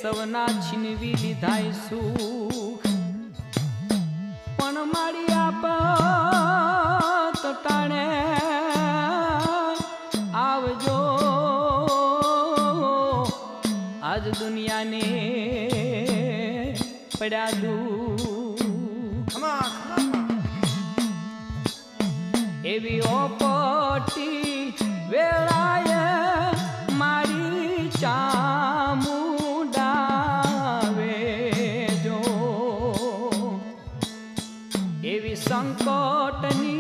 સવના છીનવી લીધાય સુખ પણ મારી આપત ટાણે આવજો આજ દુનિયાને પડ્યા દુઃખ એવી ઓપટી વેળાએ મારી ચામુંડાવે જો એવી સંકટની